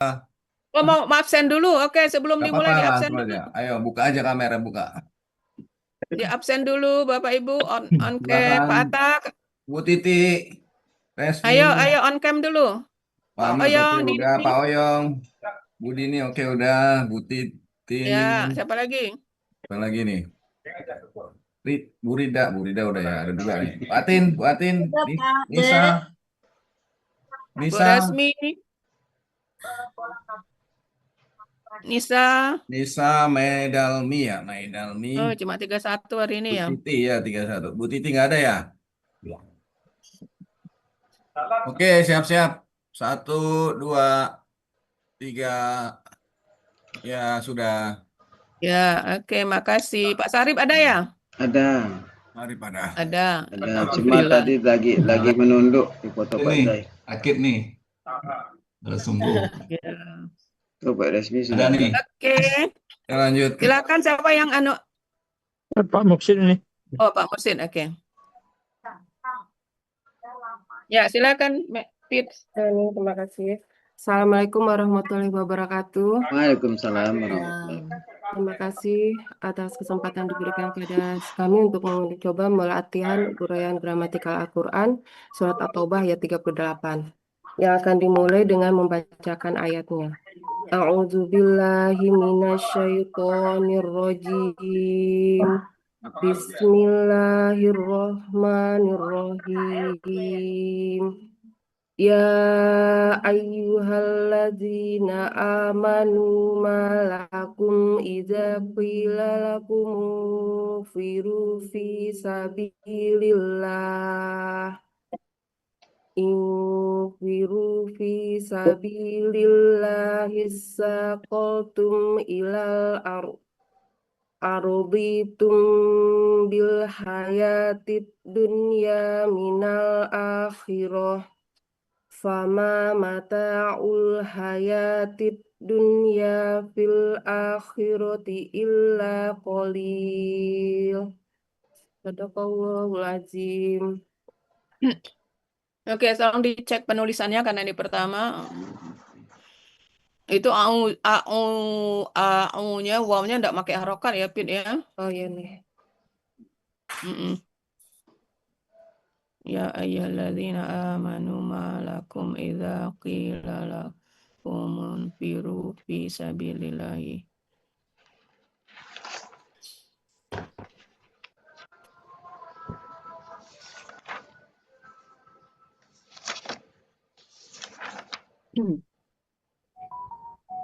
Oh, mau absen dulu. Oke, sebelum Gak dimulai apa-apa, di absen langsung dulu. aja. Ayo, buka aja kamera, buka. Di absen dulu, Bapak Ibu. On cam, Silakan, Pak Atta. Bu Titi, Resmi, Ayo on cam dulu. Pak Pak Ahmad, oke Oyong, udah, Dini. Pak Oyong, Bu Dini, oke udah, Bu Titini, Ya, siapa lagi? apa lagi nih? Bu Rida udah ya, ada dua nih. Bu Atin, Udah, Pak. Nisa, Bu Nisa, Resmi, Nisa. Nisa, Medalmi ya, Medalmi, Oh, cuma 31 hari ini Bu ya. Titi ya, 31. Bu Titi nggak ada ya? Oke, siap-siap. Satu, dua, tiga, ya sudah. Ya, oke, makasih. Pak Sarip ada ya? Ada, Mari pada. Ada. cuma Alhamdulillah. tadi lagi menunduk di foto Pak Ini, Zai. sakit nih. Udah sembuh. Ya. Tuh Pak Resmi Ada sudah ada. nih. Oke, Ya, lanjut. silakan siapa yang anu? Pak Muksin ini. Oh, Pak Musin, oke. Ya, silakan, Pit. Terima kasih. Assalamualaikum warahmatullahi wabarakatuh. Waalaikumsalam Ya, warahmatullahi. terima kasih atas kesempatan diberikan kepada kami untuk mencoba melatihan uraian gramatikal Al-Quran, surat At-Taubah ayat 38, yang akan dimulai dengan membacakan ayatnya. A'udzubillahi minasyaitonirrajim. Bismillahirrahmanirrahim. Ya ayyuhalladzina amanu malakum idza qila lakum firu fi sabilillah infiru fi sabilillahi saqaltum ilal arditum bil hayatid dunya minal akhirah. Fama mata'ul hayatid dunya fil akhirati illa qalil. Sadaqallahul azim. Oke, tolong dicek penulisannya karena ini pertama. Itu au-nya, wawnya enggak pakai harokat ya, Pit ya. Oh iya nih. Mm-mm. Ya ayyuhalladzina amanu malakum idza qila lakum unfiru fi sabilillahi.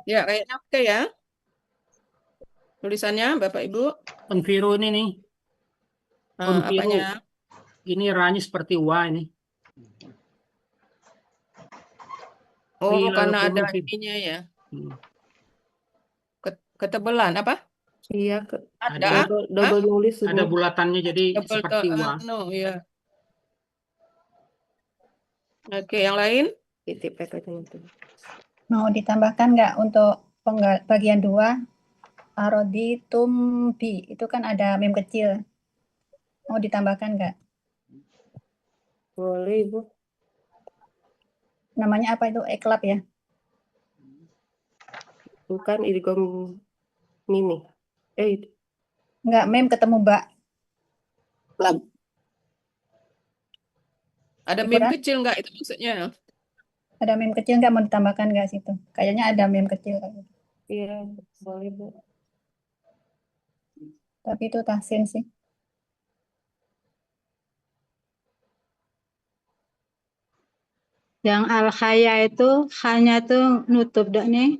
Ya, kayaknya oke ya. Tulisannya Bapak Ibu. Unfiru ini nih. Unfiru. Apanya? Ini ranya seperti wa ini. Oh, Qila karena lakum ada unfiru. ininya ya. Hmm. Ketebalan apa? Iya, Ada? double nulis Ada ini. bulatannya jadi Double seperti wa. no, ya. Oke, yang lain? Titip aja itu. Mau ditambahkan nggak untuk bagian 2? Aroditum bi, itu kan ada mem kecil. Mau ditambahkan nggak? Boleh, Ibu. Namanya apa itu? Eklab ya? Bukan idgham mini. Nggak, mem ketemu mbak. Ada Ibu meme Ran, kecil nggak itu maksudnya? ada mem kecil nggak, mau ditambahkan nggak situ? Kayaknya ada mem kecil. Iya, boleh, Bu. Tapi itu tahsin sih. Yang al-khaya itu hanya tuh nutup dak nih.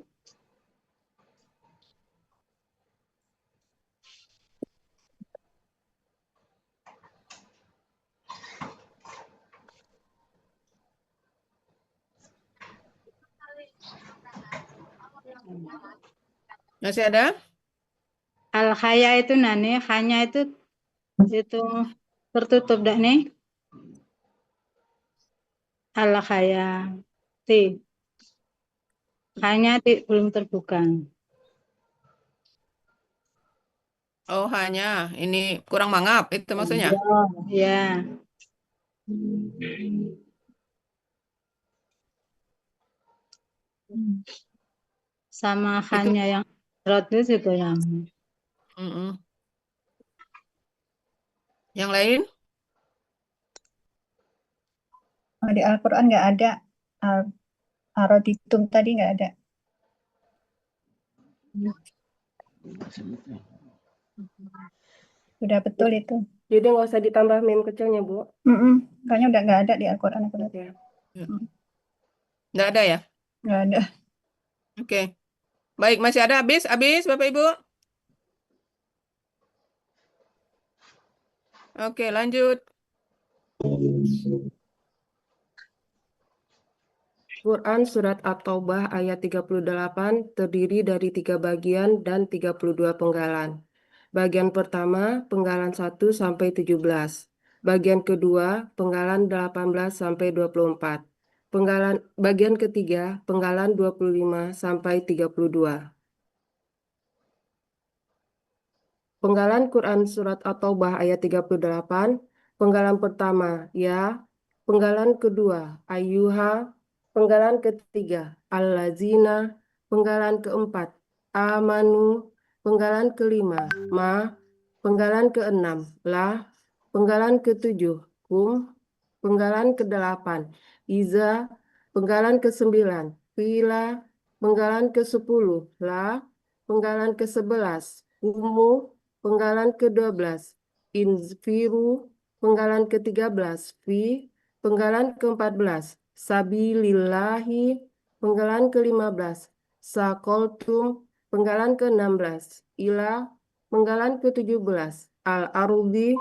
Masih ada? Al-khaya itu nani, hanya itu tertutup dak nih. Al-khaya. Ti. Hanya belum terbuka. Oh, hanya ini kurang mangap itu maksudnya. Oh, ya. sama Itu. hanya yang rodu juga nyambung. Mm-mm. Yang lain? Oh, di Al-Quran nggak ada. Aroditum tadi nggak ada. Sudah betul itu. Jadi nggak usah ditambah mim kecilnya, Bu. Kayaknya udah nggak ada di Al-Quran. Aku lihat. Oke. Nggak ada ya? Nggak ada. Oke. Baik, masih ada habis Bapak Ibu? Oke, lanjut. Quran Surat At-Taubah ayat 38 terdiri dari 3 bagian dan 32 penggalan. Bagian pertama, penggalan 1 sampai 17. Bagian kedua, penggalan 18 sampai 24. Bagian ketiga, penggalan 25 sampai 32. Penggalan Quran Surat At-Taubah ayat 38, penggalan pertama, ya. Penggalan kedua, ayyuha. Penggalan ketiga, allazina. Penggalan keempat, amanu. Penggalan kelima, ma. Penggalan keenam, la. Penggalan ketujuh, kum. Penggalan kedelapan, iza. Penggalan kesembilan, fila. Penggalan ke-10, la. Penggalan ke-11, umu. Penggalan ke-12, infiru. Penggalan ke-13, fi. Penggalan ke-14, sabilillahi. Penggalan ke-15, sakoltum. Penggalan ke-16, ila. Penggalan ke-17, al-arudi.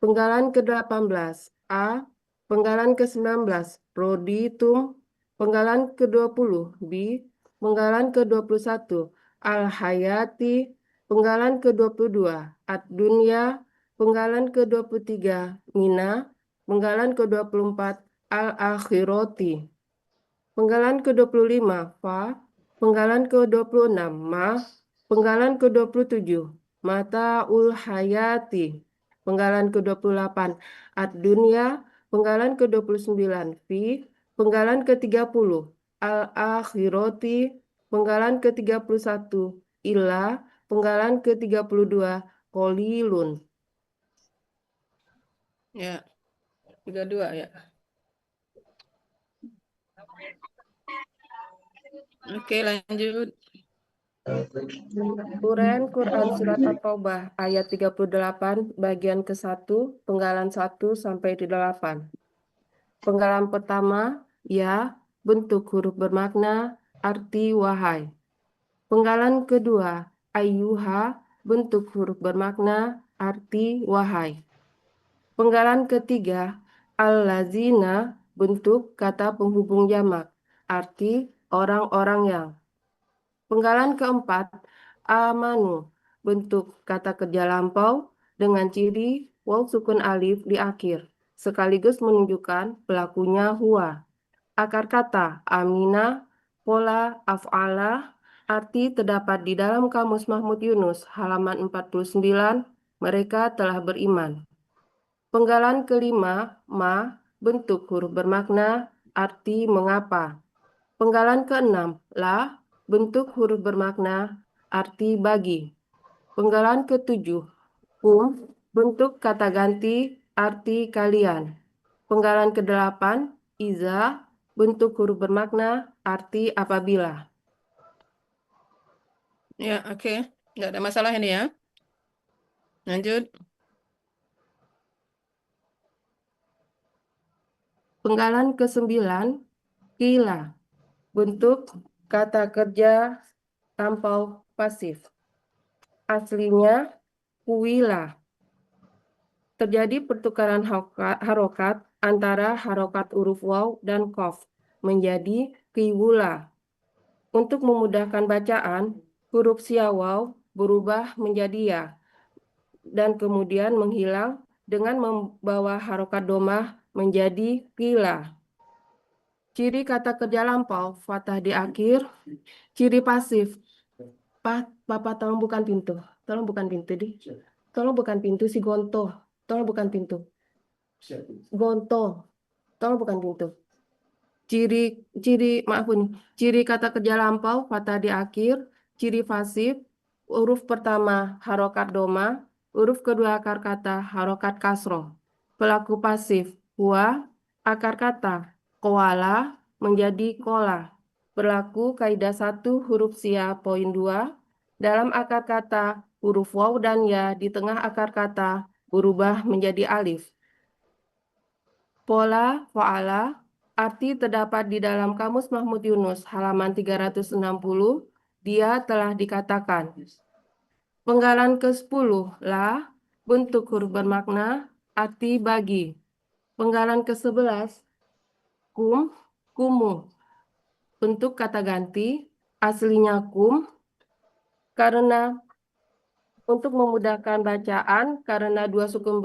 Penggalan ke-18, a. Penggalan ke-19, roditum. Penggalan ke-20, bi. Penggalan ke-21, al-hayati. Penggalan ke-22, ad-dunya. Penggalan ke-23, mina. Penggalan ke-24, al-akhirati. Penggalan ke-25, fa. Penggalan ke-26, ma. Penggalan ke-27, mataul hayati. Penggalan ke-28, ad-dunya. Penggalan ke-29, fi. Penggalan ke-30, al-akhirati. Penggalan ke-31, illa. Penggalan ke-32, kolilun. Ya. 32 ya. Oke, lanjut. Uraian Quran Surat At-Taubah ayat 38 bagian ke-1 penggalan 1 sampai 8. Penggalan pertama, ya, bentuk huruf bermakna arti wahai. Penggalan kedua, ayyuha, bentuk huruf bermakna arti wahai. Penggalan ketiga, allazina, bentuk kata penghubung jamak, arti orang-orang yang. Penggalan keempat, amanu, bentuk kata kerja lampau dengan ciri waw sukun alif di akhir, sekaligus menunjukkan pelakunya huwa. Akar kata amina, pola af'ala, arti terdapat di dalam Kamus Mahmud Yunus halaman 49, mereka telah beriman. Penggalan kelima, ma, bentuk huruf bermakna arti mengapa. Penggalan keenam, la, bentuk huruf bermakna arti bagi. Penggalan ketujuh, bentuk kata ganti arti kalian. Penggalan kedelapan, iza, bentuk huruf bermakna arti apabila. Ya, oke. Nggak ada masalah ini ya. Lanjut. Penggalan ke-9, kila, bentuk kata kerja lampau pasif. Aslinya kuila. Terjadi pertukaran harokat antara harokat huruf waw dan qaf menjadi kiwula. Untuk memudahkan bacaan, huruf siawaw berubah menjadi ya dan kemudian menghilang dengan membawa harokat domah menjadi kila. Ciri kata kerja lampau, fathah di akhir. Ciri pasif, Papa tolong bukan pintu. Tolong bukan pintu, di. Tolong bukan pintu si Gonto. Tolong bukan pintu. Gonto. Tolong bukan pintu. Ciri kata kerja lampau fathah di akhir, ciri pasif, huruf pertama harokat doma, huruf kedua akar kata harokat kasroh. Pelaku pasif huwa, akar kata koala menjadi kola. Berlaku kaidah 1 huruf sia poin 2, dalam akar kata huruf waw dan ya di tengah akar kata berubah menjadi alif. Pola fa'ala arti terdapat di dalam Kamus Mahmud Yunus halaman 360, dia telah dikatakan. Penggalan ke-10 la, bentuk huruf bermakna, arti bagi. Penggalan ke-11 kum, kumu, bentuk kata ganti, aslinya kum, karena untuk memudahkan bacaan, karena dua sukun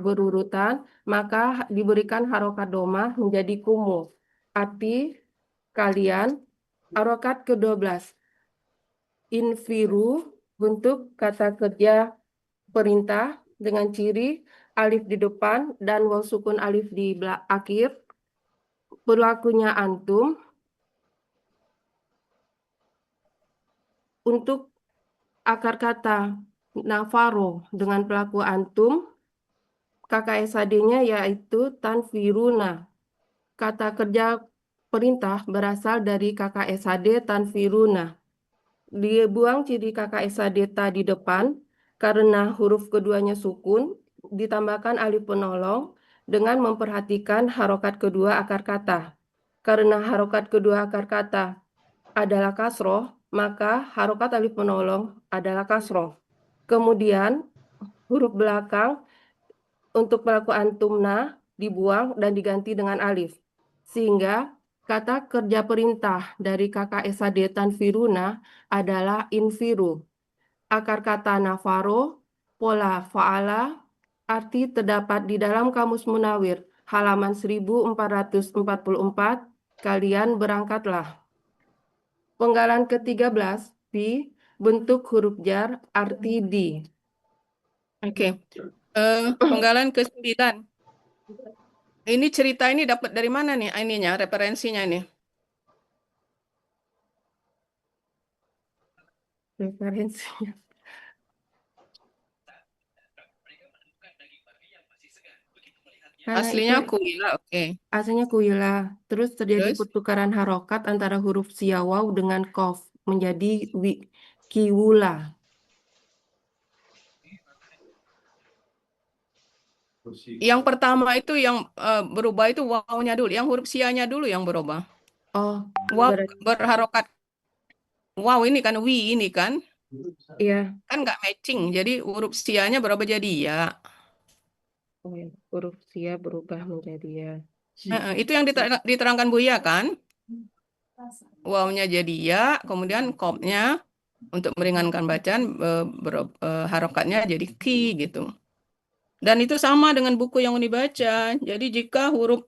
berurutan, maka diberikan harokat doma menjadi kumu. Arti kalian, harokat ke-12. Infiru, bentuk kata kerja perintah dengan ciri alif di depan dan waw sukun alif di akhir. Berlakunya antum. Untuk akar kata nafaro dengan pelaku antum, KKSAD-nya yaitu tanfiruna. Kata kerja perintah berasal dari KKSAD tanfiruna. Dibuang ciri KKSAD ta di depan karena huruf keduanya sukun, ditambahkan alif penolong dengan memperhatikan harokat kedua akar kata. Karena harokat kedua akar kata adalah kasroh, maka harokat alif penolong adalah kasroh. Kemudian huruf belakang untuk pelaku antumna dibuang dan diganti dengan alif. Sehingga kata kerja perintah dari KKSAD tanfiruna adalah infiru. Akar kata nafaro, pola fa'ala, arti terdapat di dalam Kamus Munawir halaman 1444, kalian berangkatlah. Penggalan ke-13, bi, bentuk huruf jar, arti di. Oke. Penggalan ke-9. Ini cerita ini dapat dari mana nih ininya, referensinya nih? Referensinya. Karena Aslinya itu kuila, oke. aslinya kuila. Terus terjadi Terus? pertukaran harokat antara huruf siawaw dengan kof menjadi kiwula. Yang pertama itu yang berubah itu wawnya dulu, yang huruf sianya dulu yang berubah. Oh, Waw berarti berharokat. Wow ini kan wi ini kan iya. nggak matching. Jadi huruf sianya berubah jadi ya. Oh, ya. Huruf sia berubah menjadi ya. Itu yang diterangkan Buya kan? Wawnya jadi ya, kemudian kopnya untuk meringankan bacaan harokatnya jadi ki gitu. Dan itu sama dengan buku yang dibaca. Jadi jika huruf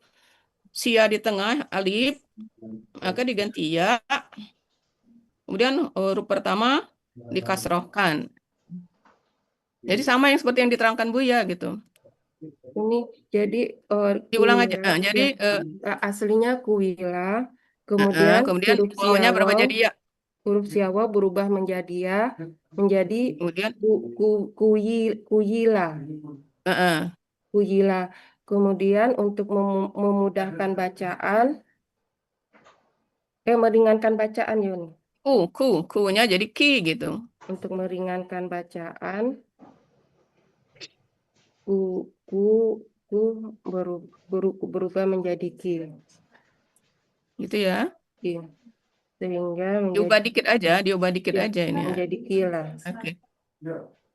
sia di tengah alif, maka diganti ya. Kemudian huruf pertama dikasrohkan. Jadi sama yang seperti yang diterangkan Buya gitu. Ini jadi Diulang aja. kuila, Jadi aslinya kuila, kemudian kemudian huruf wawnya berubah siawaw, jadi ya. huruf siawaw berubah menjadi ya, menjadi Kemudian kuyila, eh, kuyila. Kemudian untuk memudahkan bacaan, meringankan bacaan Yun. kunya jadi ki gitu. Untuk meringankan bacaan, berubah menjadi ki. Gitu ya. Ki. Sehingga Diubah menjadi dikit aja, diubah dikit ya, aja ini ya. menjadi ki lah. Oke.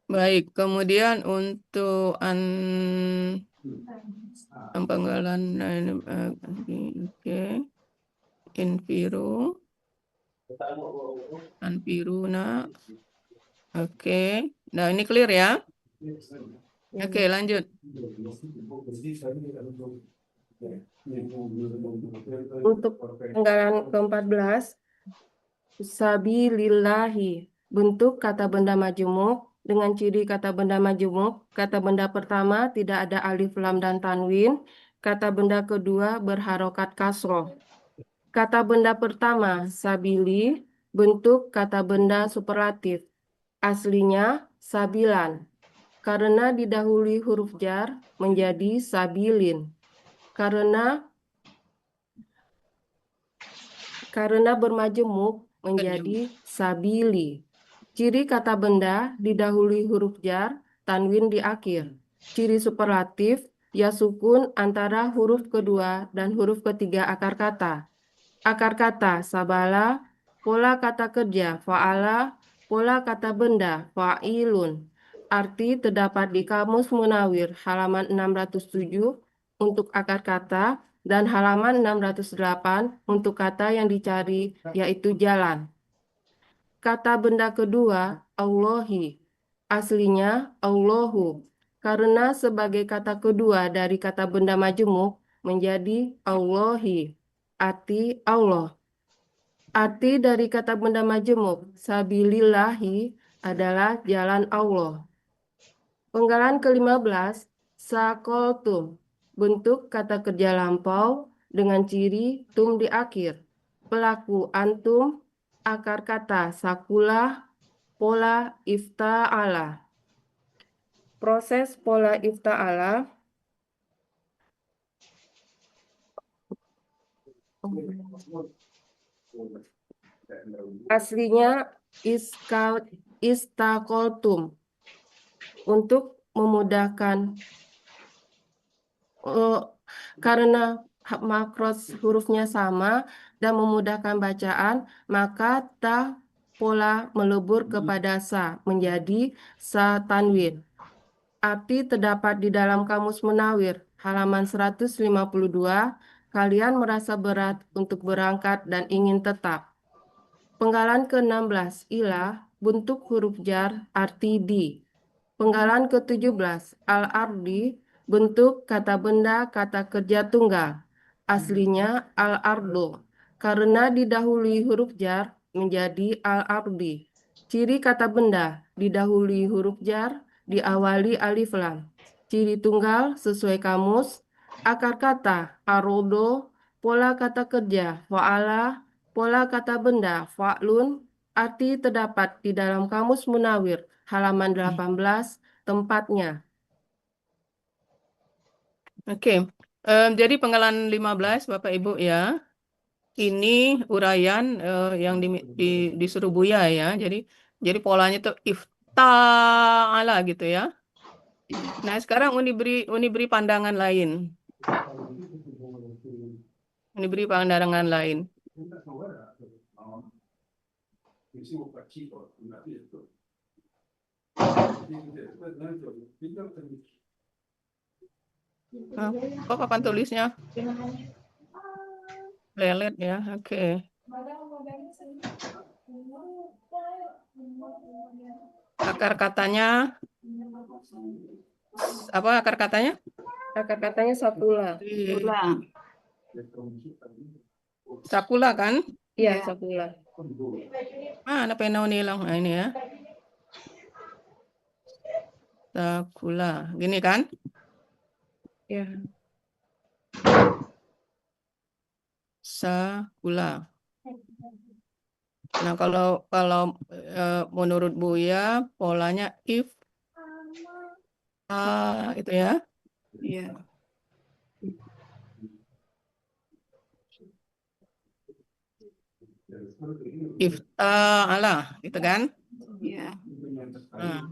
Baik, kemudian untuk penggalan oke. Infiru. Anfiruna. Oke. Nah, ini clear ya. Oke, lanjut. Untuk penggalan ke-14, sabilillahi, bentuk kata benda majemuk dengan ciri kata benda majemuk. Kata benda pertama tidak ada alif lam dan tanwin. Kata benda kedua berharokat kasroh. Kata benda pertama, sabili, bentuk kata benda superlatif. Aslinya sabilan. Karena didahului huruf jar menjadi sabilin. Karena bermajemuk menjadi sabili. Ciri kata benda didahului huruf jar, tanwin di akhir. Ciri superlatif, ya sukun antara huruf kedua dan huruf ketiga akar kata. Akar kata sabala, pola kata kerja fa'ala, pola kata benda fa'ilun. Arti terdapat di Kamus Munawir halaman 607 untuk akar kata dan halaman 608 untuk kata yang dicari yaitu jalan. Kata benda kedua, Allahi. Aslinya Allahu. Karena sebagai kata kedua dari kata benda majemuk menjadi Allahi. Arti Allah. Arti dari kata benda majemuk, sabilillahi, adalah jalan Allah. Penggalan ke-15, sakoltum. Bentuk kata kerja lampau dengan ciri tum di akhir. Pelaku antum, akar kata sakulah, pola ifta'ala. Proses pola ifta'ala aslinya istakoltum. Untuk memudahkan karena makros hurufnya sama dan memudahkan bacaan, maka ta pola melebur kepada sa menjadi sa tanwin. Arti terdapat di dalam Kamus Munawir halaman 152. Kalian merasa berat untuk berangkat dan ingin tetap. Penggalan ke-16, ilah, bentuk huruf jar, arti di. Penggalan ke-17, al-ardi, bentuk kata benda kata kerja tunggal. Aslinya al-ardu. Karena didahului huruf jar menjadi al-ardi. Ciri kata benda didahului huruf jar, diawali alif lam. Ciri tunggal sesuai kamus, akar kata arodo, pola kata kerja fa'ala, pola kata benda fa'lun. Arti terdapat di dalam Kamus Munawir halaman 18 tempatnya. Oke. Jadi penggalan 15 Bapak Ibu ya. Ini uraian yang disuruh Buya ya. Jadi polanya tuh ifta'ala gitu ya. Nah, sekarang Uni beri pandangan lain. Uni beri pandangan lain. Kok papan tulisnya? Lelet ya, oke. Akar katanya apa akar katanya? Akar katanya sakula. Sakula kan? Iya, sakula. Mana pena hilang? Nah, ini ya. Sakula. Gini kan? Ya. Sakula. Nah, kalau menurut Buya polanya if itu ya. Iya. Ifta'ala, gitu kan? Iya. Nah.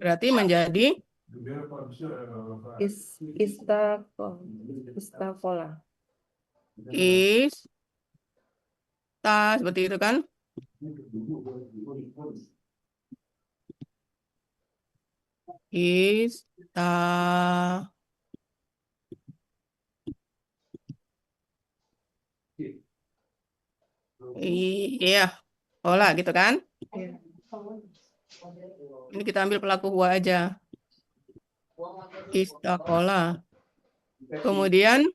Berarti menjadi Istakola. Seperti itu kan? Iya, olah gitu kan? Iya. Ini kita ambil pelaku huwa aja. Istakola. Kemudian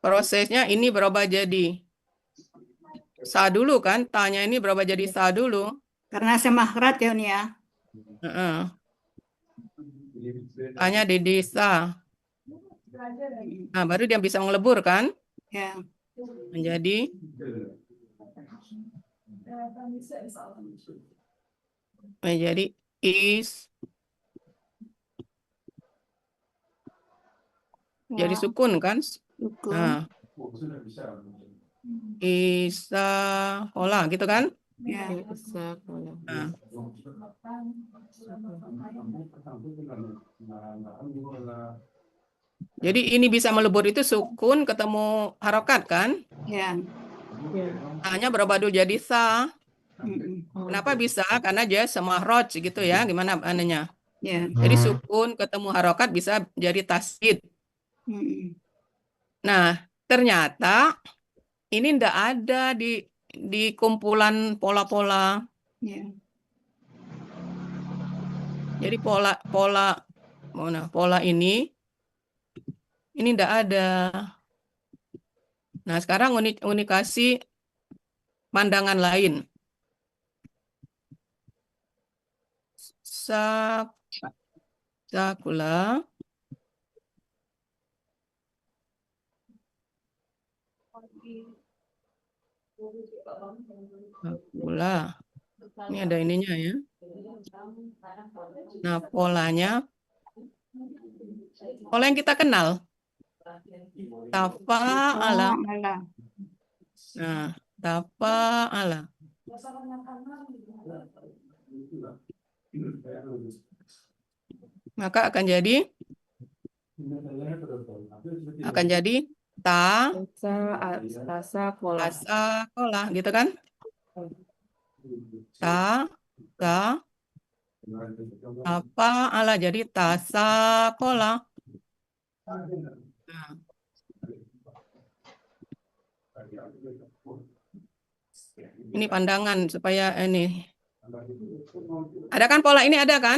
prosesnya ini berubah jadi sa dulu kan? Tanya ini berubah jadi sa dulu. Karena semakrat ya, Uni ya. Tanya di desa. Nah, baru dia bisa melebur kan? Ya. menjadi is, jadi Ya. sukun kan? Sukun. Nah, isakola gitu kan? Ya. Sekolah. Nah, jadi ini bisa melebur itu sukun ketemu harokat kan? Ya. Ya. Hanya berubah jadi sa. Mm-mm. Kenapa bisa? Karena dia semahroj gitu ya. Gimana anehnya? Ya. Jadi sukun ketemu harokat bisa jadi tasdid. Mm-mm. Nah, ternyata ini ndak ada di kumpulan pola-pola. Ya. Jadi pola ini ndak ada. Nah, sekarang Uni kasih pandangan lain. Sakula. Sakula. Ini ada ininya ya. Nah, pola yang kita kenal. Tafa'ala. Tafa'ala. Nah, tafa'ala. Maka akan jadi Tasakolah. tasakolah gitu kan? Tafa'ala jadi tasakolah. Nah. Ini pandangan supaya ini. Ada kan pola ini ada kan?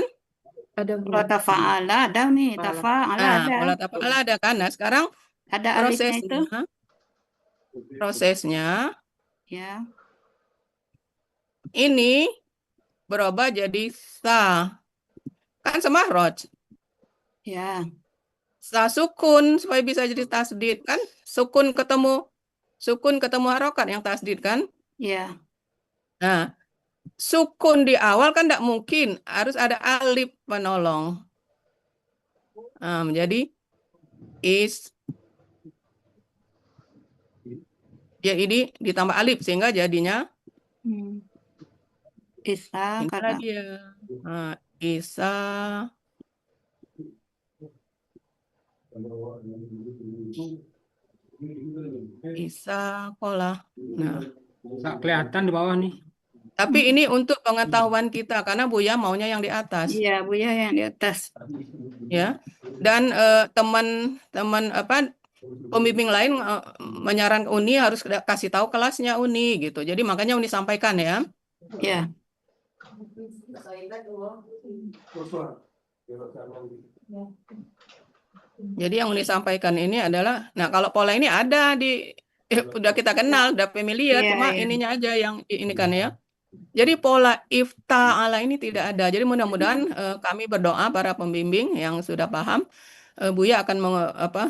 Ada Pola tafa'ala ada nih. Tafa'ala Nah, ada. pola tafa'ala ada kan? Nah, sekarang Ada alifnya itu. prosesnya Ya. ini berubah jadi sa. Kan semahroj. Ya. Sa sukun supaya bisa jadi tasdid kan? Sukun ketemu harokat yang tasdid kan? Ya. Nah, sukun di awal kan tidak mungkin, harus ada alif penolong. Nah, menjadi is. Ya ini ditambah alif sehingga jadinya Isa inilah kata. dia. Nah, isa. Isakolah. Nah, Nggak kelihatan di bawah nih. tapi ini untuk pengetahuan kita karena Buya maunya yang di atas, Iya, Buya yang di atas. ya. Dan teman-teman pembimbing lain menyarankan Uni harus kasih tahu kelasnya Uni gitu. Jadi makanya Uni sampaikan ya. Ya. Jadi yang Uni sampaikan ini adalah, nah kalau pola ini ada udah kita kenal, udah familiar, Iya, cuma iya. ininya aja yang ini kan ya. Jadi pola ifta'ala ini tidak ada. Jadi mudah-mudahan kami berdoa para pembimbing yang sudah paham, Buya akan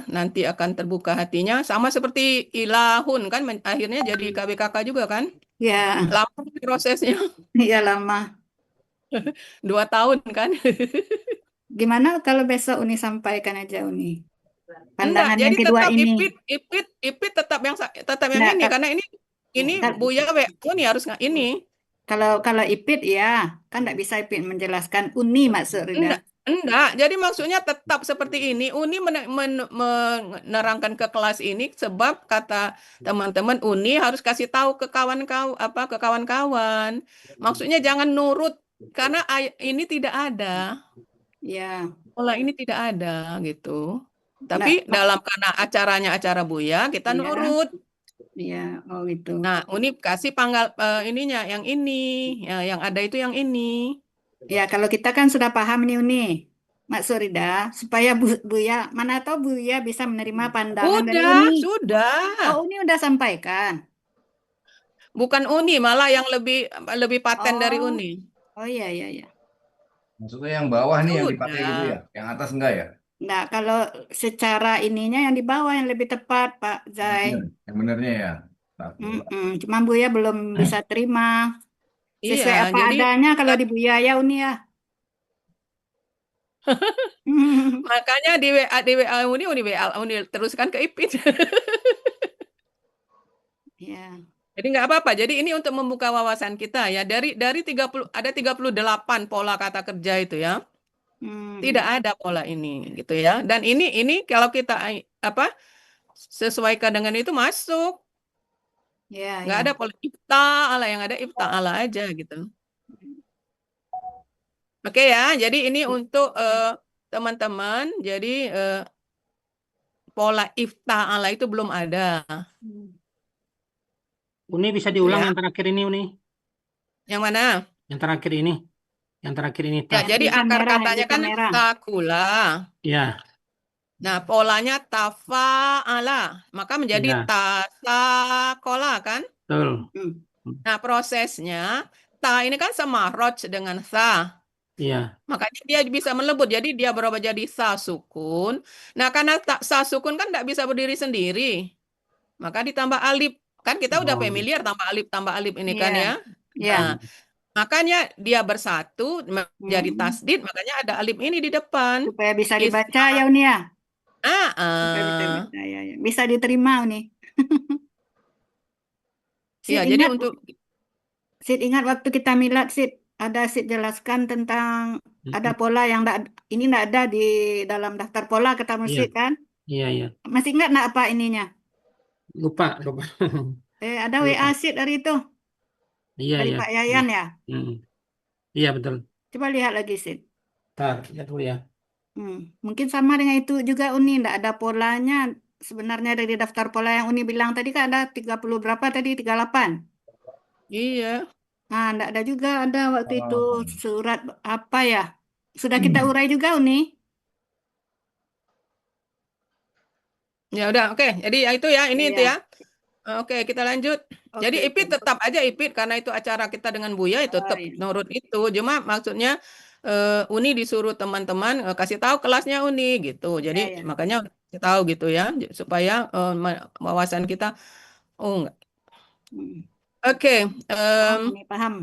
nanti akan terbuka hatinya. Sama seperti ilahun kan, akhirnya jadi KBKK juga kan? Ya. Lama prosesnya, Iya lama. 2 tahun kan? Gimana kalau besok Uni sampaikan aja Uni? Enggak, Pandangan jadi yang kedua tetap ini. ipit tetap yang Nggak, ini karena ini Buya Uni harus ini. Kalau IPIT ya, kan nggak bisa IPIT menjelaskan Uni maksud Rida. Enggak, jadi maksudnya tetap seperti ini. Uni menerangkan ke kelas ini sebab kata teman-teman Uni harus kasih tahu ke kawan-kawan. Maksudnya jangan nurut karena ini tidak ada. Ya. Pola ini tidak ada gitu. Tapi karena acaranya acara Buya, kita Iya. nurut. Iya, oh gitu. Nah, Uni kasih panggal ininya yang ini, ya, yang ada itu yang ini. Ya, kalau kita kan sudah paham nih Uni. Maksud Rida, supaya Buya, mana tahu Buya bisa menerima pandangan dari Uni. Sudah. Oh, Uni udah sampaikan. Bukan Uni, malah yang lebih paten dari Uni. Oh iya. Maksudnya yang bawah nih yang Sudah. dipakai gitu ya? Yang atas enggak ya? Enggak, kalau secara ininya yang di bawah yang lebih tepat, Pak Zai. Yang benernya ya. Tafula. Cuma Buya belum bisa terima. Iya, Sesuai apa jadi adanya kalau di Buya ya Uni ya. makanya di WA Uni WA Uni teruskan ke Ipin. Ya. Jadi nggak apa-apa. Jadi ini untuk membuka wawasan kita ya. Dari 30 ada 38 pola kata kerja itu ya. Tidak ada pola ini gitu ya. Dan ini kalau kita apa sesuaikan dengan itu masuk. Ya, Nggak ya. ada pola ifta'ala, yang ada ifta'ala aja gitu. Oke ya. Jadi ini untuk teman-teman. Jadi pola ifta'ala itu belum ada. Uni bisa Gitu diulang ya. yang terakhir ini, Uni. Yang mana? Yang terakhir ini. Yang terakhir ini. Ya, Tak. jadi Yang akar merah, katanya yang kan merah. takula. Ya, Nah, polanya tafa'ala. Maka menjadi ya, tasakola kan? betul. Nah, prosesnya ta ini kan sama roj dengan sa. Iya, Makanya dia bisa melebut. Jadi dia berubah jadi sa sukun. Nah, karena sa sukun kan tidak bisa berdiri sendiri. Maka ditambah alif. Kan kita udah oh, familiar tambah alif ini kan Iya. ya. Ya. Nah, makanya dia bersatu menjadi tasdid. Makanya ada alif ini di depan. Supaya bisa dibaca ya Uni ya. Supaya bisa Ah, dibaca ya, ya. Bisa diterima Uni. ya, Sid jadi ingat, untuk Sid ingat waktu kita milad Sid ada Sid jelaskan tentang ada pola yang ini enggak ada di dalam daftar pola kata iya, Sid kan? iya, iya. Masih ingat enggak apa ininya? Lupa, lupa. Ada Lupa. WA Sid dari itu Iya, dari iya. Pak Yayan ya. Mm. Iya, betul. Coba lihat lagi Sid. Ntar, lihat dulu ya. Mungkin sama dengan itu juga Uni enggak ada polanya. Sebenarnya dari daftar pola yang Uni bilang tadi kan ada 30 berapa tadi 38. iya. Nah, enggak ada juga ada waktu itu surat apa ya? Sudah kita urai juga Uni. Ya udah, oke. Jadi ya itu ya, ini Ya, itu ya. ya. Oke, kita lanjut. Jadi Oke, IPIT oke. tetap aja IPIT karena itu acara kita dengan Buya itu tetap iya. nurut itu. Cuma maksudnya Uni disuruh teman-teman kasih tahu kelasnya Uni gitu. Jadi Ya, ya. makanya kasih tahu gitu ya supaya wawasan kita oh enggak. Oke, Paham, Uni, paham.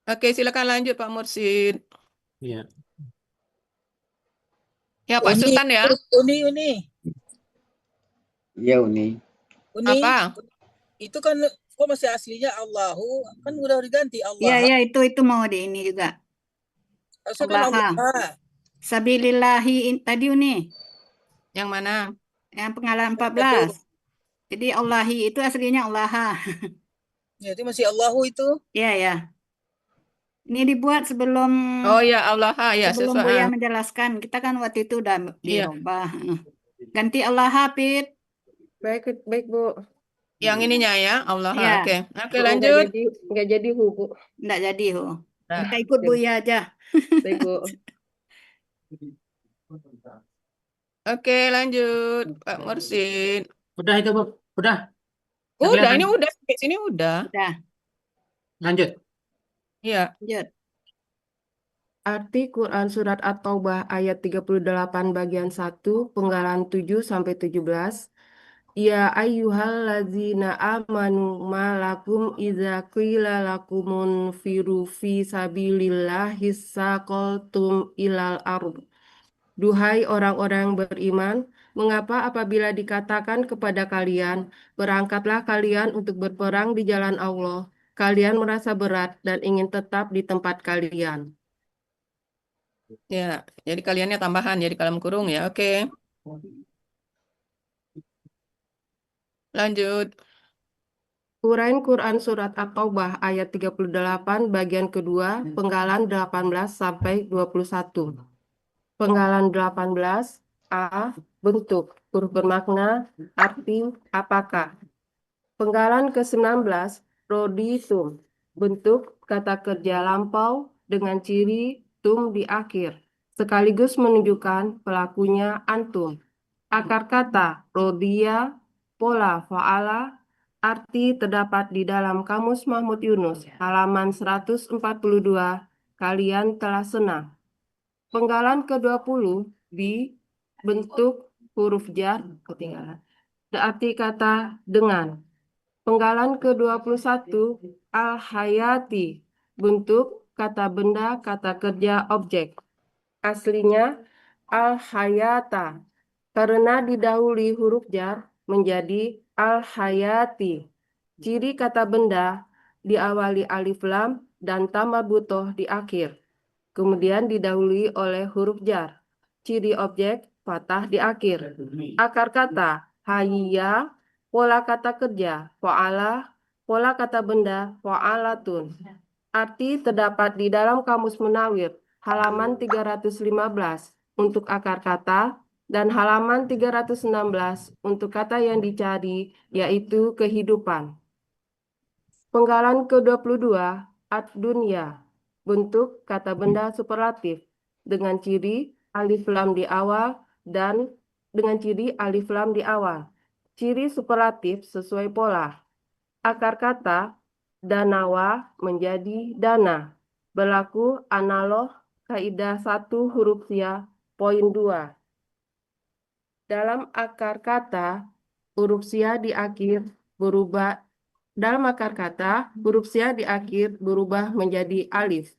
oke silakan lanjut Pak Mursid. Iya. Ya Pak Sultan ya. Uni. Iya, Uni. Uni, Apa? itu kan kok masih aslinya Allahu, kan udah diganti Iya, Allah. iya, itu mau di ini juga. Harusnya kan Allah. Allah. Sabilillahi tadi Uni, Yang mana? yang pengalaman 14. Jadi Allahi itu aslinya Allah. Ya, itu masih Allahu itu. Iya, ya. Ini dibuat sebelum Oh ya Allah ya sebelum sesuai. Buya menjelaskan. Kita kan waktu itu udah Iya. dirubah. Ganti Allah Hafid. Baik, baik Bu. Yang ininya ya Allah. Iya. Oke. Oke lanjut. Nggak jadi Bu. Enggak jadi, Ho. Nah, Kita ikut Buya aja. Baik Bu. Oke lanjut Pak Mursid. Udah itu, Bu. Udah. Udah Kelihatan. ini udah sampai sini udah. Udah, Lanjut. Iya. lanjut. Arti Quran Surat At-Taubah ayat 38 bagian 1 penggalan 7 sampai 17. Ya ayyuhallazina amanu malakum idza qila lakumun firu fi sabilillahi saqaltum ilal ard. Duhai orang-orang beriman, mengapa apabila dikatakan kepada kalian, berangkatlah kalian untuk berperang di jalan Allah, kalian merasa berat dan ingin tetap di tempat kalian. Ya, jadi kaliannya tambahan jadi dalam kurung ya. Oke. Lanjut. Uraian Quran Surat At-Taubah ayat 38 bagian kedua penggalan 18 sampai 21. Penggalan 18 A. Bentuk huruf bermakna arti apakah. Penggalan ke-19 Roditum bentuk kata kerja lampau dengan ciri tum di akhir sekaligus menunjukkan pelakunya antum. Akar kata rodia pola fa'ala arti terdapat di dalam Kamus Mahmud Yunus halaman 142 kalian telah senang. Penggalan ke-20 bi bentuk huruf jar ketinggalan. Berarti kata dengan. Penggalan ke-21 al-hayati bentuk kata benda, kata kerja, objek. Aslinya al-hayata. Karena didahului huruf jar menjadi al-hayati. Ciri kata benda diawali alif lam dan tambah butoh di akhir. Kemudian didahului oleh huruf jar. Ciri objek fathah di akhir. Akar kata hayya, pola kata kerja fa'ala, pola kata benda fa'alatun. Arti terdapat di dalam Kamus Munawir halaman 315 untuk akar kata dan halaman 316 untuk kata yang dicari, yaitu kehidupan. Penggalan ke-22 ad-dunya bentuk kata benda superlatif dengan ciri alif lam di awal dan dengan ciri alif lam di awal. Ciri superlatif sesuai pola. Akar kata danawa menjadi dana. Berlaku analog kaidah 1 huruf sia poin 2. Dalam akar kata huruf sia di akhir berubah. Dalam akar kata, huruf sia di akhir berubah menjadi alif.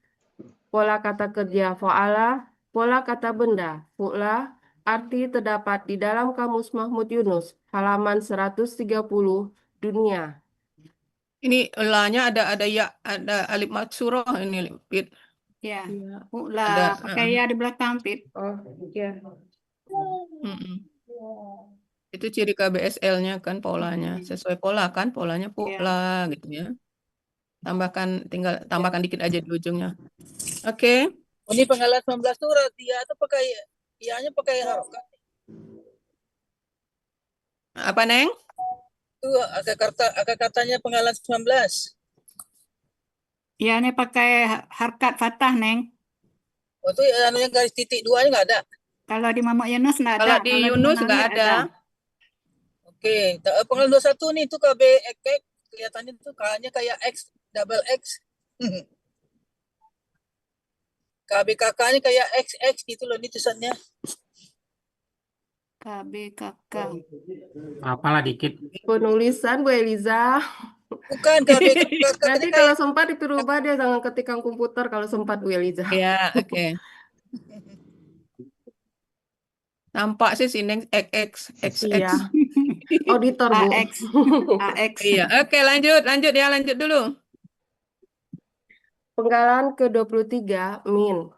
Pola kata kerja fa'ala, pola kata benda fu'la, arti terdapat di dalam Kamus Mahmud Yunus, halaman 130, dunia. Ini la-nya ada ya, ada alif maksurah ini, Pit. Ya, Ada, lah pakai ya di belakang Pit. Oh, ya. Mm-mm. Itu ciri KBSL-nya kan polanya. Sesuai pola kan, polanya pola gitu ya. Tinggal tambahkan dikit aja di ujungnya. Oke. Ini penggalan 19 tuh dia tuh pakai ianya pakai harokat. Apa, Neng? Tuh akar katanya penggalan 19. Ya, ini pakai harkat fathah, Neng. Oh, itu anunya garis titik 2-nya nggak ada. Kalau di Mama Yunus nggak Kalau ada. di Kalau Yunus Munawir nggak ada. Oke, penggalan 21 nih itu KB kelihatannya tuh kayaknya kayak X, double X. KBKK-nya kayak XX gitu loh, ini tulisannya. KBKK. Apalah dikit. Penulisan Bu Eliza. Bukan KBKK. Nanti kalau sempat diperubah dia jangan ketikkan komputer kalau sempat Bu Eliza. Ya, oke. Nampak sih si Neng XX. Iya. Auditor Bu. AX. AX. Iya, oke lanjut dulu. Penggalan ke-23 min.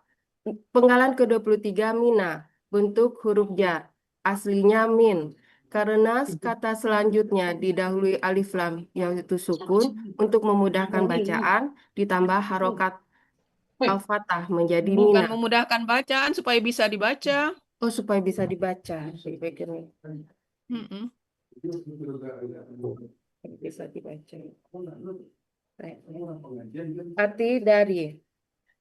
Penggalan ke-23 mina. Bentuk huruf jar. Aslinya min. Karena kata selanjutnya didahului alif lam yaitu sukun untuk memudahkan bacaan ditambah harokat al-fathah menjadi Bukan mina. memudahkan bacaan supaya bisa dibaca. Oh, supaya bisa dibaca. Saya pikirnya. Mm-mm. Bisa dibaca. Arti dari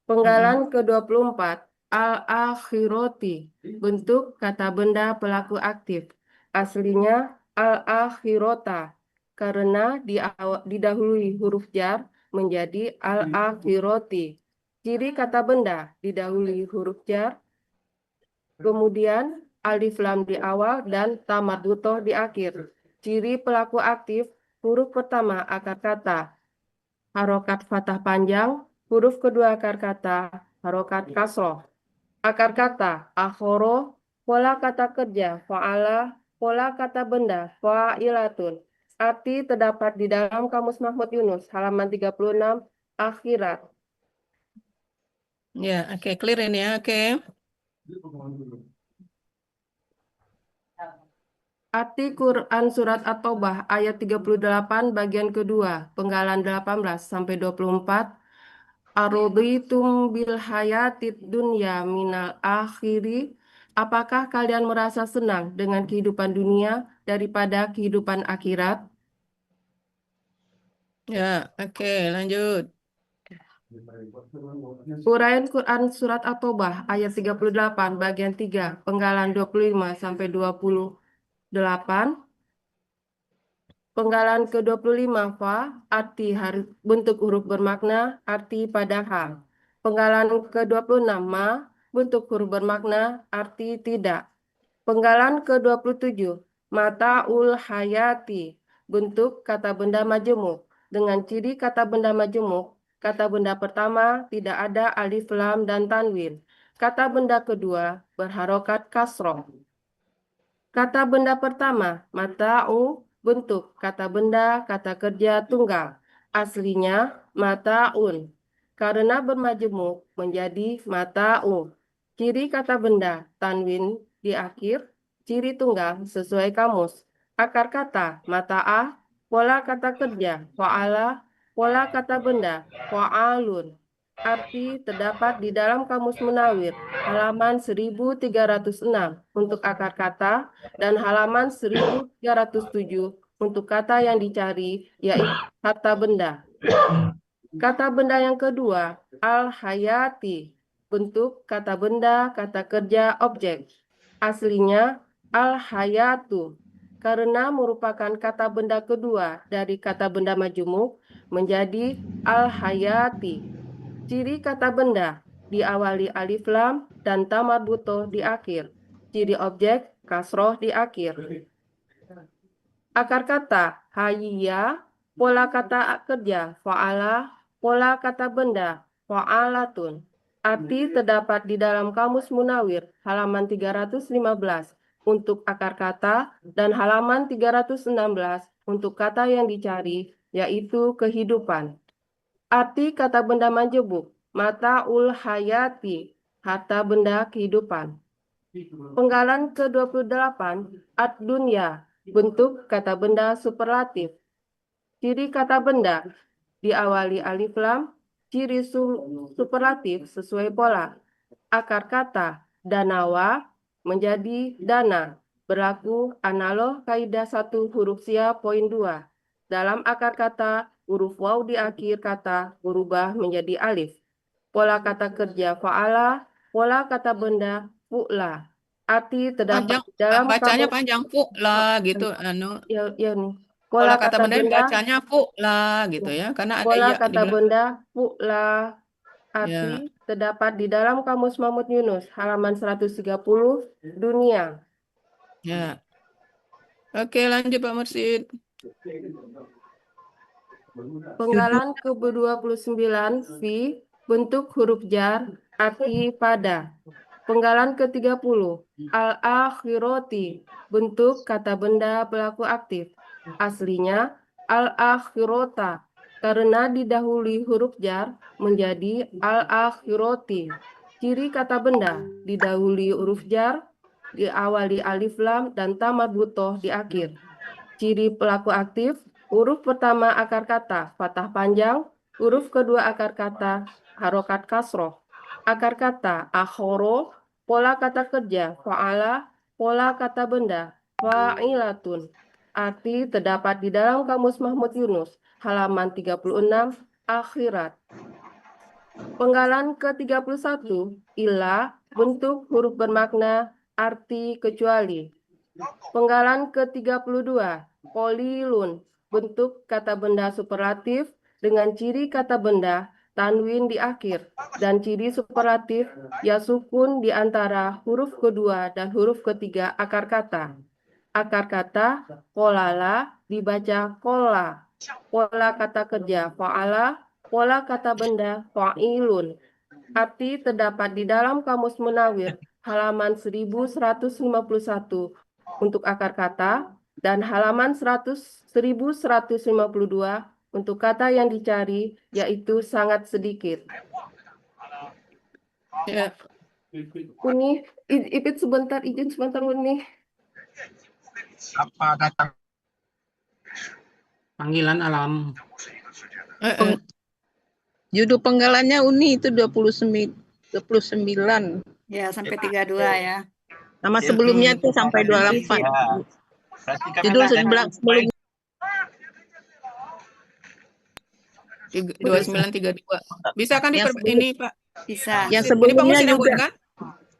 penggalan ke-24 al-akhirati bentuk kata benda pelaku aktif. Aslinya al-akhirota karena didahului huruf jar menjadi al-akhiroti. Ciri kata benda didahului huruf jar, kemudian alif lam di awal dan tamat butoh di akhir. Ciri pelaku aktif huruf pertama akar kata harokat fathah panjang, huruf kedua akar kata harokat kasroh. Akar kata akhoro, pola kata kerja fa'ala, pola kata benda fa'ilatun. Arti terdapat di dalam Kamus Mahmud Yunus halaman 36 akhirat. Ya, oke, clear ini ya, oke. Arti Quran Surat At-Taubah ayat 38 bagian kedua, penggalan 18 sampai 24. Araditum bil hayatid dunya minal akhiri. Apakah kalian merasa senang dengan kehidupan dunia daripada kehidupan akhirat? Ya, oke, lanjut. Uraian Quran Surat At-Taubah ayat 38 bagian 3, penggalan 25 sampai 28. Penggalan ke-25 fa, arti bentuk huruf bermakna, arti padahal. Penggalan ke-26 ma, bentuk huruf bermakna, arti tidak. Penggalan ke-27 mataul hayati, bentuk kata benda majemuk. Dengan ciri kata benda majemuk, kata benda pertama tidak ada alif lam dan tanwin. Kata benda kedua berharokat kasroh. Kata benda pertama, mata'u, bentuk kata benda, kata kerja tunggal. Aslinya mata'un. Karena bermajemuk menjadi mata'u. Ciri kata benda, tanwin di akhir, ciri tunggal sesuai kamus. Akar kata, mata'ah, pola kata kerja, fa'ala, pola kata benda, fa'alun. Arti terdapat di dalam Kamus Munawir, halaman 1306 untuk akar kata, dan halaman 1307 untuk kata yang dicari, yaitu kata benda. Kata benda yang kedua, al-hayati, bentuk kata benda, kata kerja, objek. Aslinya al-hayatu, karena merupakan kata benda kedua dari kata benda majemuk menjadi al-hayati. Ciri kata benda diawali alif lam dan ta marbutoh di akhir. Ciri objek kasroh di akhir. Akar kata hayya, pola kata kerja fa'ala, pola kata benda fa'alatun. Arti terdapat di dalam Kamus Munawir halaman 315 untuk akar kata dan halaman 316 untuk kata yang dicari, yaitu kehidupan. Arti kata benda majemuk, mataul hayati, harta benda kehidupan. Penggalan ke-28, ad-dunya, bentuk kata benda superlatif. Ciri kata benda, diawali alif lam, ciri superlatif sesuai pola. Akar kata, danawa, menjadi dana, berlaku analog kaidah 1 huruf sia poin 2. Dalam akar kata, huruf waw di akhir kata berubah menjadi alif. Pola kata kerja fa'ala, pola kata benda fu'la. Arti terdapat Panjang, dalam bacanya kamus. panjang fu'la gitu, anu. Ya nih. Pola Pola kata kata benda benda, bacanya fu'la gitu ya, karena ada pola ya di kata belakang. benda fu'la. Ya, Arti terdapat di dalam Kamus Mahmud Yunus halaman 130 dunia. ya. Oke, lanjut Pak Mursid. Penggalan ke-29 fi, bentuk huruf jar, arti pada. Penggalan ke-30 al-akhirati, bentuk kata benda pelaku aktif. Aslinya al-akhirota, karena didahului huruf jar menjadi al-akhiroti. Ciri kata benda didahului huruf jar, diawali alif lam dan ta marbutoh di akhir. Ciri pelaku aktif, huruf pertama akar kata fathah panjang, huruf kedua akar kata harokat kasroh. Akar kata akhoro, pola kata kerja fa'ala, pola kata benda fa'ilatun. Arti terdapat di dalam Kamus Mahmud Yunus halaman 36 akhirat. Penggalan ke-31 illa, bentuk huruf bermakna arti kecuali. Penggalan ke-32 kolilun, bentuk kata benda superlatif dengan ciri kata benda tanwin di akhir dan ciri superlatif ya sukun di antara huruf kedua dan huruf ketiga akar kata. Akar kata kolala dibaca kola. Pola kata kerja fa'ala, pola kata benda fa'ilun. Arti terdapat di dalam Kamus Munawir halaman 1151 untuk akar kata dan halaman 1152 untuk kata yang dicari, yaitu sangat sedikit. Ya, Uni, Ipit sebentar, izin sebentar Uni. Apa kata panggilan alam? Judul penggalannya Uni itu 29. Ya, sampai 32 ya. Nama sebelumnya itu sampai 28. Judul sebelum 2932. Bisa kan Yang ini Pak? Bisa. yang Ini Pak sebelumnya Mursid yang buat juga. kan?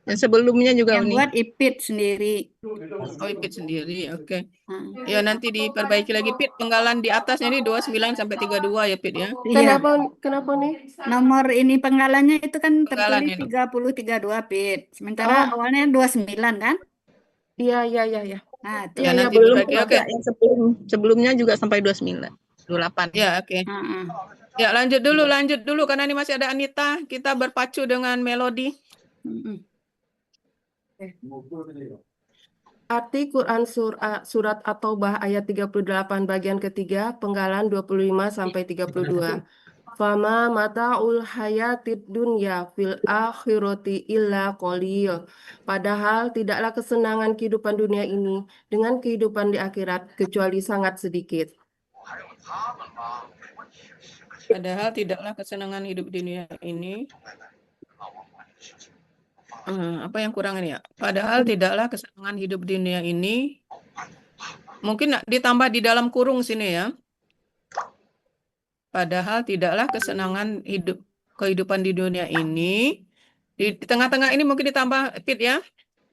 Yang sebelumnya juga Yang Uni. buat Ipit sendiri. Oh, Ipit sendiri. Oke. Nah, Ya, nanti diperbaiki lagi, Pit. Penggalan di atasnya ini 29 sampai 32 ya, Pit ya. iya. Kenapa nih? Nomor ini penggalannya itu kan Penggalan tertulis ini. 30 32 Pit. Sementara Oh, awalnya 29 kan? iya. Nah, itu. Ya, Iya, nanti belum. dibagi. Oke. Yang sebelumnya juga sampai 29, 28. Ya, oke. Heeh. Ya, lanjut dulu karena ini masih ada Anita. Kita berpacu dengan melodi. Mm-mm. Arti Quran surat At-Taubah ayat 38 bagian ketiga, penggalan 25 sampai 32. Fama mata'ul hayatid dunya fil akhirati illa qalil. Padahal tidaklah kesenangan kehidupan dunia ini dengan kehidupan di akhirat kecuali sangat sedikit. Padahal tidaklah kesenangan hidup di dunia ini. Apa yang kurang ini ya? Padahal tidaklah kesenangan hidup di dunia ini. Mungkin ditambah di dalam kurung sini ya. Padahal tidaklah kesenangan kehidupan di dunia ini. Di tengah-tengah ini mungkin ditambah Pit ya.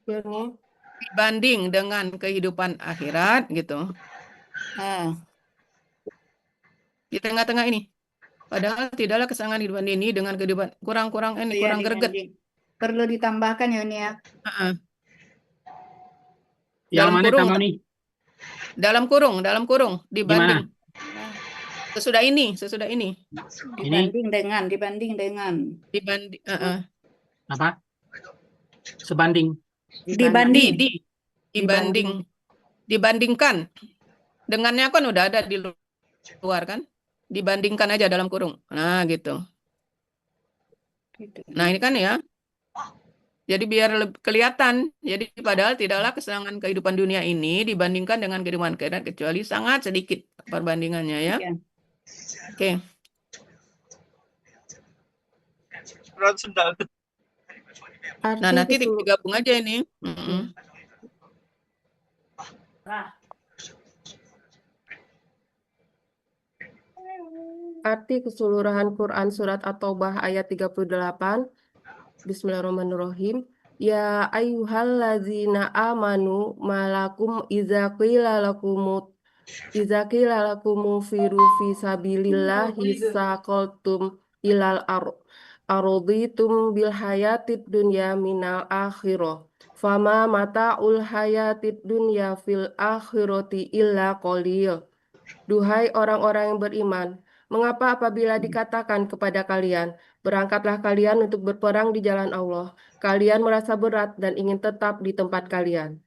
Dibanding dengan kehidupan akhirat gitu. Di tengah-tengah ini. Padahal tidaklah kesenangan hidup ini dengan kehidupan kurang ini Iya, kurang greget. dibanding. Perlu ditambahkan ya Uni ya. Yang Dalam mana kurung, tambah nih? dalam kurung dibanding. Gimana? Sesudah ini. Dibanding dengan. Apa? Sebanding. Dibandingkan. Dengannya kan udah ada di luar kan? Dibandingkan aja dalam kurung. Nah, gitu. Nah, ini kan ya. Jadi biar kelihatan. Jadi padahal tidaklah kesenangan kehidupan dunia ini dibandingkan dengan kehidupan akhirat kecuali sangat sedikit perbandingannya ya. Iya. Oke. Nah, nanti digabung aja ini. Arti keseluruhan Quran surat At-Taubah ayat 38. Bismillahirrahmanirrahim. Ya ayyuhallazina amanu malakum idza qila lakum firu fi sabilillahi saqaltum ilal araditum bil hayatid dunya minal akhirah. Fama mata'ul hayatid dunya fil akhirati illa qalil. Duhai orang-orang yang beriman, mengapa apabila dikatakan kepada kalian, berangkatlah kalian untuk berperang di jalan Allah, kalian merasa berat dan ingin tetap di tempat kalian?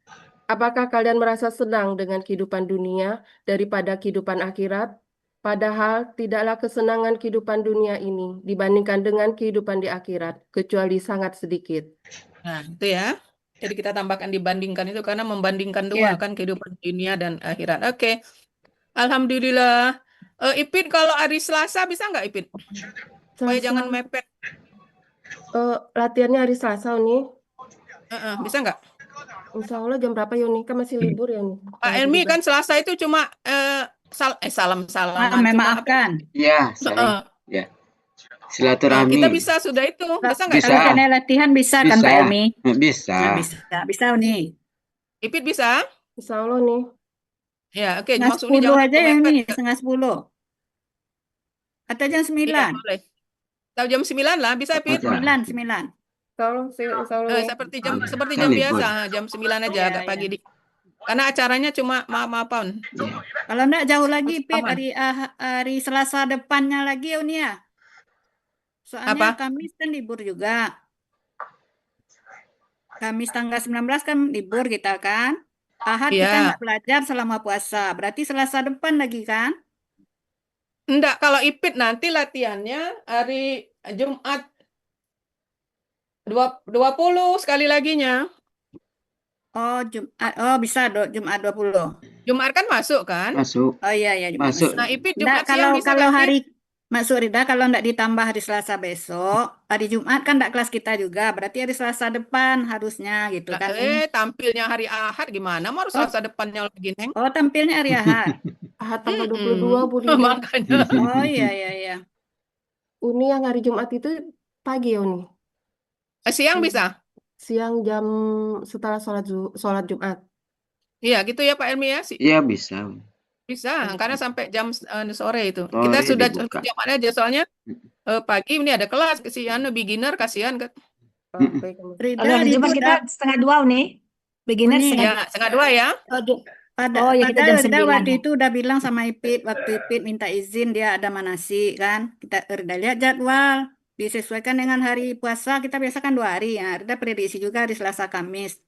Apakah kalian merasa senang dengan kehidupan dunia daripada kehidupan akhirat? Padahal tidaklah kesenangan kehidupan dunia ini dibandingkan dengan kehidupan di akhirat, kecuali sangat sedikit. Nah, itu ya. Jadi kita tambahkan dibandingkan itu karena membandingkan dua kan kehidupan dunia dan akhirat. Oke. Alhamdulillah. Ipin kalau hari Selasa bisa nggak Ipin? Supaya jangan mepet. Latihannya hari Selasa nih. Bisa nggak? Insya Allah jam berapa ya nih? Kan masih libur ya nih. Pak Elmi kan Selasa itu cuma salam-salaman. Memaafkan. Iya, ya. Silaturahmi. Kita bisa sudah itu. Bisa nggak? Bisa. Kalau latihan bisa kan Pak Elmi? Bisa. Bisa nih. Ipit bisa? Insya Allah nih. Ya, oke. Setengah Maksudnya 10 jangan aja yang mepet. nih, setengah 10. Atau jam 9. Iya, boleh. Tahu jam 9 lah, bisa Ipit? 9. Seperti jam biasa, jam 9 aja agak pagi karena acaranya cuma maaf-maafan. Kalau enggak jauh lagi Pit, hari Selasa depannya lagi Unia. Soalnya Kamis kan libur juga. Kamis tanggal 19 kan libur kita kan. Ahad kita nggak belajar selama puasa. Berarti Selasa depan lagi kan? Enggak, kalau Ipit nanti latihannya hari Jumat 20 sekali laginya. Oh, Jumat. Oh, bisa Jumat 20. Jumat kan masuk kan? Masuk. Oh iya Jumat masuk. Nah, Ipit Jumat siang bisa kalau kan, hari Masuk Rida kalau enggak ditambah hari Selasa besok, hari Jumat kan enggak kelas kita juga, berarti hari Selasa depan harusnya gitu kan. Tampilnya hari Ahad gimana? Mau harus Selasa depannya lagi, Neng. Oh, tampilnya hari Ahad. Ahad tanggal 22, Bu Rida. Makanya. Oh iya. Uni yang hari Jumat itu pagi ya Uni? Siang bisa? siang jam setelah sholat Jumat. Iya, gitu ya Pak Elmi ya. Iya bisa. Bisa, karena sampai jam sore itu. Kita Sore sudah dibuka. Jumat aja soalnya pagi ini ada kelas kesian beginner kasihan kan. Oh, baik, Umi. Rida Kalau hari itu Jumat kita setengah 2 nih. Beginner Uni. setengah Ya, setengah 2 ya. Oh ya kita Padahal jam Rida 9 waktu ya. itu udah bilang sama Ipit, waktu Ipit minta izin dia ada manasik kan. Kita Rida lihat jadwal, disesuaikan dengan hari puasa, kita biasa kan 2 hari ya. Rida prediksi juga hari Selasa Kamis.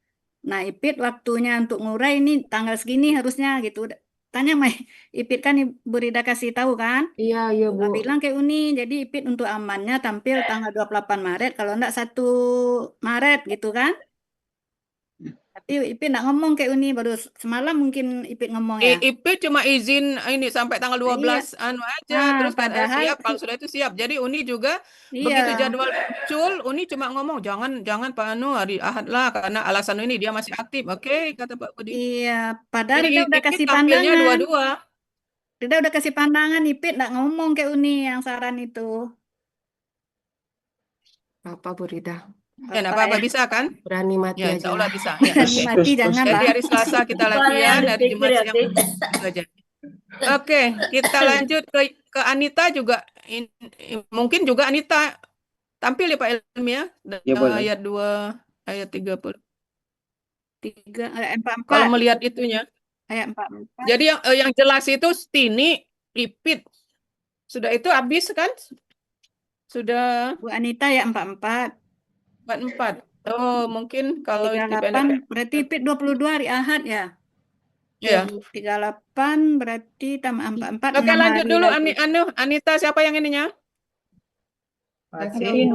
Nah Ipit waktunya untuk ngurai ini tanggal segini harusnya gitu. Tanya Mai, Ipit kan Ibu Rida kasih tahu kan. Iya, Dia Bu. bilang ke Uni, jadi Ipit untuk amannya tampil tanggal 28 Maret, kalau enggak 1 Maret gitu kan. Tapi Ipit enggak ngomong ke Uni, baru semalam mungkin Ipit ngomong ya. IP cuma izin ini sampai tanggal 12 Iya. aja, Nah, terus kan padahal siap, kalau sudah itu siap. Jadi Uni juga begitu iya. jadwal muncul, Uni cuma ngomong jangan Pak Anu hari Ahad lah karena alasan ini dia masih aktif. Oke, kata Pak Budi. Iya, padahal Jadi Rida udah IP kasih tampilnya pandangan. dua-dua. Rida udah kasih pandangan, Ipit enggak ngomong ke Uni yang saran itu. Apa Bu Rida? Ya, enggak Apa apa-apa ya? bisa kan? Berani mati Ya, aja insya Allah lah. bisa. Ya, Berani oke. mati jangan Jadi lah. hari Selasa kita latihan, hari Jumat siang itu aja. Oke, kita lanjut ke Anita juga. Mungkin juga Anita tampil ya Pak Ilmi ya. Ya boleh. Ayat 2, ayat 30. 3 ayat 44. Kalau melihat itunya. Ayat 44. Jadi yang jelas itu Tini, Ipit. Sudah itu habis kan? Sudah Bu Anita ya 44. 44. Oh, mungkin kalau dipendek. 38 berarti Ipit 22 hari Ahad ya. Iya. 38 berarti tambah 44 Oke, 6 lanjut hari dulu lagi. Anita siapa yang ininya? Kasih.